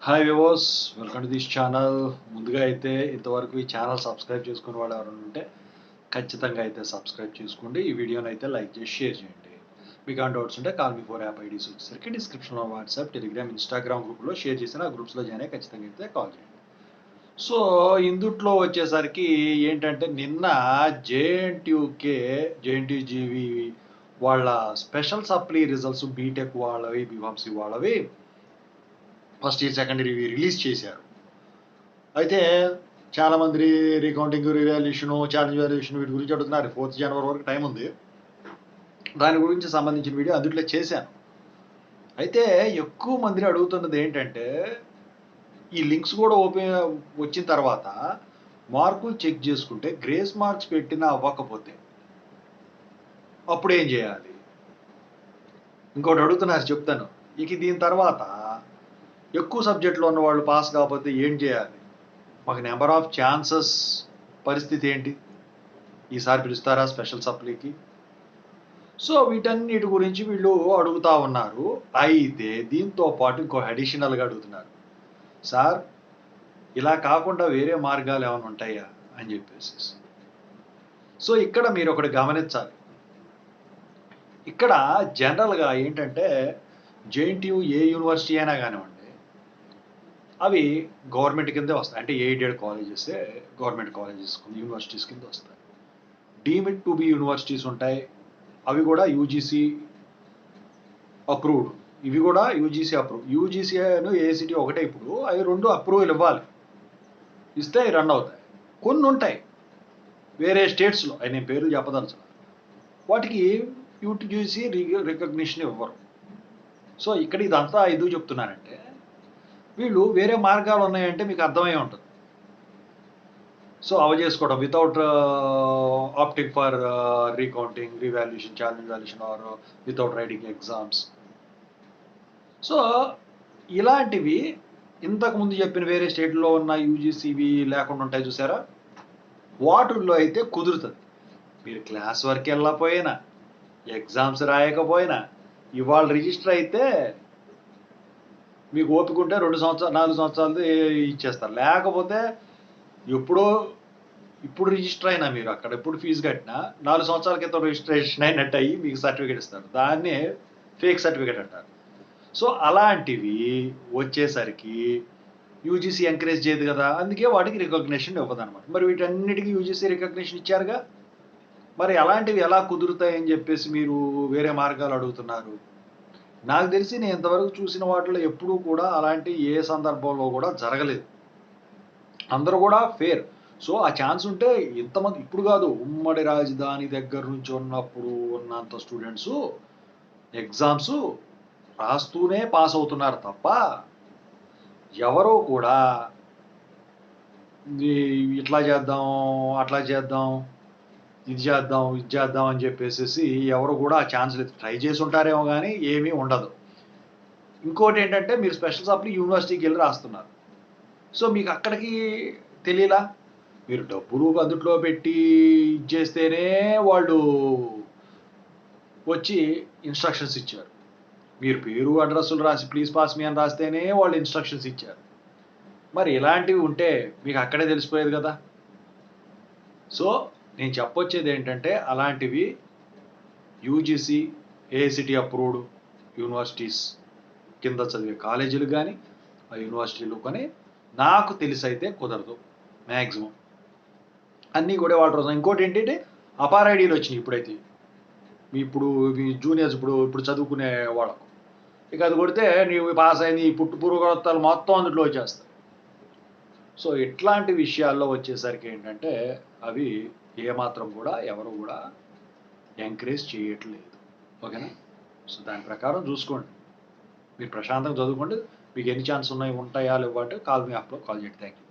Hi viewers, welcome to this channel. ముందుగా అయితే ఇంతవరకు ఈ ఛానల్ సబ్స్క్రైబ్ చేసుకునే వాళ్ళు ఎవరైనా ఉంటే ఖచ్చితంగా అయితే సబ్స్క్రైబ్ చేసుకోండి. ఈ వీడియోని అయితే లైక్ చేసి షేర్ చేయండి. మీకు ఆ డౌట్స్ ఉంటే call me four app IDs వచ్చేసరికి డిస్క్రిప్షన్లో వాట్సాప్, టెలిగ్రామ్, ఇన్స్టాగ్రామ్ గ్రూప్లో షేర్ చేసిన ఆ గ్రూప్స్లో జాయిన్ అయ్యి ఖచ్చితంగా అయితే కాల్ చేయండి. సో ఇందుట్లో వచ్చేసరికి ఏంటంటే నిన్న జేఎన్టీయూజీవి వాళ్ళ స్పెషల్ సప్లీ రిజల్ట్స్ బీటెక్ వాళ్ళవి, బీఫార్మసీ వాళ్ళవి first year second year release చేశారు. అయితే చాలామంది రీకౌంటింగ్, రివాల్యూషన్, ఛాలెంజ్ వాల్యుయేషన్ వీటి గురించి అడుగుతున్నారు. 4th జనవరి వరకు టైం ఉంది. దాని గురించి సంబంధించిన వీడియో అందుట్లో చేశాను. అయితే ఎక్కువ మందిని అడుగుతున్నది ఏంటంటే ఈ లింక్స్ కూడా ఓపెన్ వచ్చిన తర్వాత మార్కులు చెక్ చేసుకుంటే గ్రేస్ మార్క్స్ పెట్టినా అవ్వకపోతే అప్పుడు ఏం చేయాలి? ఇంకోటి అడుగుతున్నారు, చెప్తాను. ఇక దీని తర్వాత ఎక్కువ సబ్జెక్టులో ఉన్న వాళ్ళు పాస్ కాకపోతే ఏం చేయాలి? మాకు నెంబర్ ఆఫ్ ఛాన్సెస్ పరిస్థితి ఏంటి? ఈసారి పిలుస్తారా స్పెషల్ సప్లీకి? సో వీటన్నిటి గురించి వీళ్ళు అడుగుతూ ఉన్నారు. అయితే దీంతో పాటు ఇంకో అడిషనల్గా అడుగుతున్నారు, సార్ ఇలా కాకుండా వేరే మార్గాలు ఏమైనా ఉంటాయా అని చెప్పేసి. సో ఇక్కడ మీరు ఒకటి గమనించాలి. ఇక్కడ జనరల్గా ఏంటంటే జేఎన్టీయూ ఏ యూనివర్సిటీ అయినా కానివ్వండి, అవి గవర్నమెంట్ కిందే వస్తాయి. అంటే aided colleges, government colleges universities కింద వస్తాయి. డీమ్డ్ టు బి యూనివర్సిటీస్ ఉంటాయి, అవి కూడా యూజీసీ అప్రూవ్డ్. ఇవి కూడా యూజీసీ అప్రూవ్. యూజీసీ ఏఐసిటీ ఒకటే. ఇప్పుడు అవి రెండు అప్రూవల్ ఇవ్వాలి, ఇస్తే అవి రన్ అవుతాయి. కొన్ని ఉంటాయి వేరే స్టేట్స్లో, అవి నేను పేర్లు చెప్పదలుచు, వాటికి యూజీసీ రికగ్నిషన్ ఇవ్వరు. సో ఇక్కడ ఇదంతా ఎందుకు చెప్తున్నానంటే వీళ్ళు వేరే మార్గాలు ఉన్నాయంటే మీకు అర్థమై ఉంటుంది. సో అవి చేసుకోవడం without opting for recounting, revaluation, challenge valuation or without writing exams. So ఇలాంటివి ఇంతకుముందు చెప్పిన వేరే స్టేట్లో ఉన్న యూజీసీవి లేకుండా ఉంటాయి చూసారా, వాటిల్లో అయితే కుదురుతుంది. మీరు క్లాస్ వర్క్ వెళ్ళకపోయినా, ఎగ్జామ్స్ రాయకపోయినా, ఇవాళ రిజిస్టర్ అయితే మీకు ఓపిక ఉంటే 2 సంవత్సరాలు 4 సంవత్సరాలు ఇచ్చేస్తారు. లేకపోతే ఇప్పుడు రిజిస్టర్ అయినా మీరు అక్కడ ఎప్పుడు ఫీజు కట్టినా 4 సంవత్సరాల క్రితం రిజిస్ట్రేషన్ అయినట్టు అయ్యి మీకు సర్టిఫికేట్ ఇస్తారు. దాన్నే ఫేక్ సర్టిఫికేట్ అంటారు. సో అలాంటివి వచ్చేసరికి యూజీసీ ఎంకరేజ్ చేయదు కదా, అందుకే వాటికి రికగ్నిషన్ ఇవ్వదన్నమాట. మరి వీటన్నిటికీ యూజీసీ రికగ్నిషన్ ఇచ్చారుగా, మరి అలాంటివి ఎలా కుదురుతాయని చెప్పేసి మీరు వేరే మార్గాలు అడుగుతున్నారు. నాకు తెలిసి నేను ఇంతవరకు చూసిన వాటిలో ఎప్పుడూ కూడా అలాంటి ఏ సందర్భంలో కూడా జరగలేదు. అందరూ కూడా ఫేర్. సో ఆ ఛాన్స్ ఉంటే ఇంతమంది ఇప్పుడు కాదు, ఉమ్మడి రాజధాని దగ్గర నుంచి ఉన్నప్పుడు ఉన్నంత స్టూడెంట్స్ ఎగ్జామ్స్ రాస్తూనే పాస్ అవుతున్నారు తప్ప ఎవరో కూడా ఇట్లా చేద్దాం, అట్లా చేద్దాం, ఇది చేద్దాం అని చెప్పేసి ఎవరు కూడా ఆ ఛాన్స్ లేదు. ట్రై చేసి ఉంటారేమో కానీ ఏమీ ఉండదు. ఇంకోటి ఏంటంటే మీరు స్పెషల్ సప్లీ యూనివర్సిటీకి వెళ్ళి రాస్తున్నారు. సో మీకు అక్కడికి తెలియలా, మీరు డబ్బులు అందుట్లో పెట్టి ఇచ్చేస్తేనే వాళ్ళు వచ్చి ఇన్స్ట్రక్షన్స్ ఇచ్చారు. మీరు పేరు అడ్రస్సులు రాసి ప్లీజ్ పాస్ మీ అని రాస్తేనే వాళ్ళు ఇన్స్ట్రక్షన్స్ ఇచ్చారు. మరి ఇలాంటివి ఉంటే మీకు అక్కడే తెలిసిపోయేది కదా. సో నేను చెప్పొచ్చేది ఏంటంటే అలాంటివి యూజీసీ ఏఐసిటీ అప్రూవ్డ్ యూనివర్సిటీస్ కింద చదివే కాలేజీలు కానీ ఆ యూనివర్సిటీలు కానీ నాకు తెలిసి అయితే కుదరదు మ్యాక్సిమం. అన్నీ కూడా వాళ్ళు. ఇంకోటి ఏంటంటే అపార్ ఐడీలు వచ్చినాయి ఇప్పుడైతే. మీ జూనియర్స్ ఇప్పుడు చదువుకునే వాళ్ళకు ఇక అది కొడితే నీవు పాస్ అయింది, ఈ పుట్టు పూర్వకర్తలు మొత్తం అందులో వచ్చేస్తాయి. సో ఇట్లాంటి విషయాల్లో వచ్చేసరికి ఏంటంటే అవి ఏమాత్రం కూడా ఎవరు కూడా ఎంకరేజ్ చేయట్లేదు. ఓకేనా? సో దాని ప్రకారం చూసుకోండి, మీరు ప్రశాంతంగా చదువుకోండి. మీకు ఎన్ని ఛాన్స్ ఉంటాయా లేవంటే కాల్ మీ యాప్లో కాల్ చేయండి. Thank you.